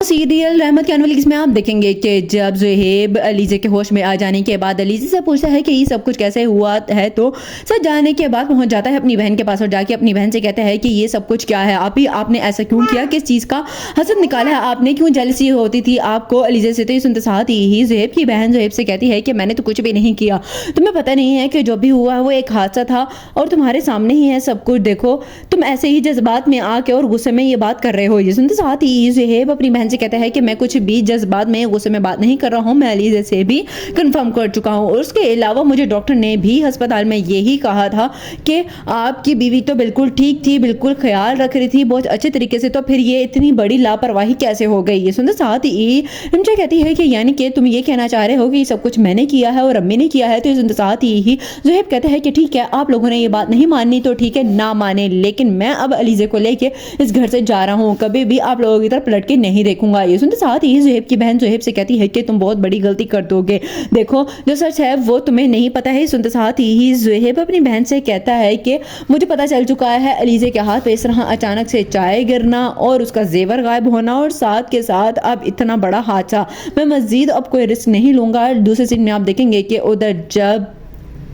Serial रहमत के अनवल में आप देखेंगे कि जब ज़ुहैब अलीज़े के होश में आ जाने के बाद अलीज़े से पूछता है कि ये सब कुछ कैसे हुआ है, तो सच जानने के बाद पहुंच जाता है अपनी बहन के पास और जाके अपनी बहन से कहता है कि ये सब कुछ क्या है, आपने ऐसा क्यों किया, किस चीज़ का हसद निकाला है आपने, क्यों जेलसी होती थी आपको अलीज़े से। तो ये सुनते साथ ही ज़ुहैब की बहन ज़ुहैब से कहती है कि मैंने तो कुछ भी नहीं किया, तुम्हें पता नहीं है कि जो भी हुआ वो एक हादसा था और तुम्हारे सामने ही है सब कुछ, देखो तुम ऐसे ही जज्बात में आके और गुस्से में ये बात कर रहे हो। ये सुनते साथ ही ज़ुहैब अपनी बहन से कहता है कि मैं कुछ भी जज्बात में गुस्से में बात नहीं कर रहा हूँ, मैं अलीज़े से भी कंफर्म कर चुका हूँ और उसके अलावा मुझे डॉक्टर ने भी अस्पताल में यही कहा था कि आपकी बीवी तो बिल्कुल ठीक थी, बिल्कुल ख्याल रख रही थी बहुत अच्छे तरीके से, तो फिर ये इतनी बड़ी लापरवाही कैसे हो गई। ये सुनते साथ ही मुझे कहती है कि यानी कि तुम ये कहना चाह रहे हो कि सब कुछ मैंने किया है और अम्मी ने किया है। तो सुनते साथ ही ज़ुहैब कहते हैं कि ठीक है, आप लोगों ने ये बात नहीं माननी तो ठीक है, ना माने, लेकिन मैं अब अलीज़े को लेके इस घर से जा रहा हूँ, कभी भी आप लोगों की तरफ पलट के नहीं देखूंगा। ये सुनते साथ ही ज़ुहैब की बहन ज़ुहैब से कहती है कि तुम बहुत बड़ी गलती कर दोगे, देखो जो सच है वो तुम्हें नहीं पता है। सुनते साथ ही ज़ुहैब अपनी बहन से कहता है कि मुझे पता चल चुका है अलीज़े के हाथ पे इस तरह अचानक से चाय गिरना और उसका जेवर गायब होना और साथ के साथ अब इतना बड़ा हादसा, मैं मज़ीद अब कोई रिस्क नहीं लूंगा। दूसरे सीन में आप देखेंगे कि उधर जब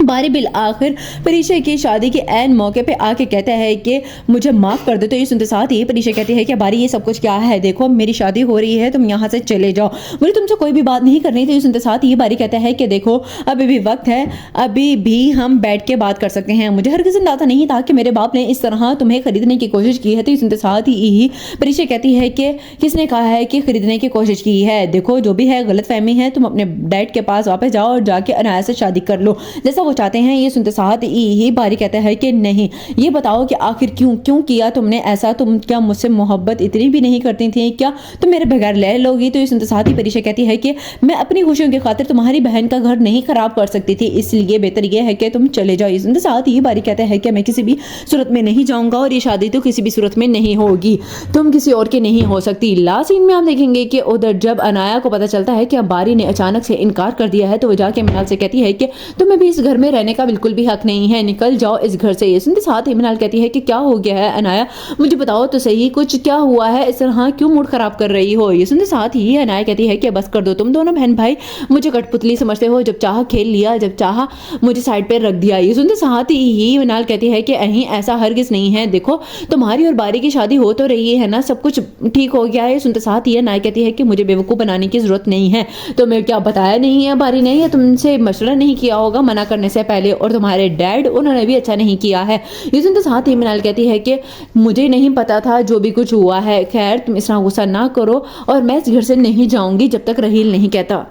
बारी बिल आखिर परीक्षा की शादी के ऐन मौके पे आके कहता है कि मुझे माफ़ कर दो। तो ये सुनते साथ ही परीक्षा कहती है कि बारी ये सब कुछ क्या है, देखो मेरी शादी हो रही है, तुम यहाँ से चले जाओ, मुझे तुमसे कोई भी बात नहीं करनी थी। सुनते साथ ही बारी कहता है कि देखो अभी भी वक्त है, अभी भी हम बैठ के बात कर सकते हैं, मुझे हरगिज़ अंदाज़ा नहीं था कि मेरे बाप ने इस तरह तुम्हें खरीदने की कोशिश की है। तो ये सुनते साथ ही परीक्षा कहती है कि किसने कहा है कि खरीदने की कोशिश की है, देखो जो भी है गलत फहमी है, तुम अपने डैड के पास वापस जाओ और जाके अनाया से शादी कर लो जैसा चाहते हैं। ये सुनते साथ ही बारी कहता है कि नहीं, ये बताओ कि आखिर क्यों किया तुमने ऐसा, तुम क्या मुझसे मोहब्बत इतनी भी नहीं करती थी, क्या तुम मेरे बगैर ले लोगी। तो ये सुनते साथ ही परीक्षा कहती है कि मैं अपनी खुशियों की खातिर तुम्हारी बहन का घर नहीं खराब कर सकती थी, इसलिए बेहतर यह है कि तुम चले जाओ। ये सुनते साथ ही बारी कहता है कि मैं किसी भी सूरत में नहीं जाऊंगा और ये शादी तो किसी भी सूरत में नहीं होगी, तुम किसी और के नहीं हो सकती। लास्ट सीन में आप देखेंगे कि उधर जब अनाया को पता चलता है कि अब बारी ने अचानक से इनकार कर दिया है, तो वो जाके मिनाल से कहती है कि तुम्हें भी इस घर में रहने का बिल्कुल भी हक नहीं है, निकल जाओ इस घर से। ये सुनते साथ ही मिनाल कहती है कि क्या हो गया है अनाया, मुझे बताओ तो सही, कुछ क्या हुआ है, इस तरह क्यों मूड खराब कर रही हो। ये सुनते साथ ही अनाया कहती है कि बस कर दो, तुम दोनों बहन भाई मुझे कठपुतली समझते हो, जब चाह खेल लिया, जब चाह मुझे साइड पे रख दिया। ये सुनते साथ ही मिनाल कहती है कि नहीं ऐसा हरगिज नहीं है, देखो तुम्हारी और बारी की शादी हो तो रही है ना, सब कुछ ठीक हो गया है। सुनते साथ ही अनाया कहती है कि मुझे बेवकूफ बनाने की जरूरत नहीं है, तो मैं क्या बताया नहीं है बारी ने, या तुमसे मशवरा नहीं किया होगा मना करने से पहले, और तुम्हारे डैड उन्होंने भी अच्छा नहीं किया है। ये सुनते साथ ही मिनाल कहती है कि मुझे नहीं पता था जो भी कुछ हुआ है, खैर तुम इस तरह गुस्सा ना करो और मैं इस घर से नहीं जाऊंगी जब तक रहील नहीं कहता।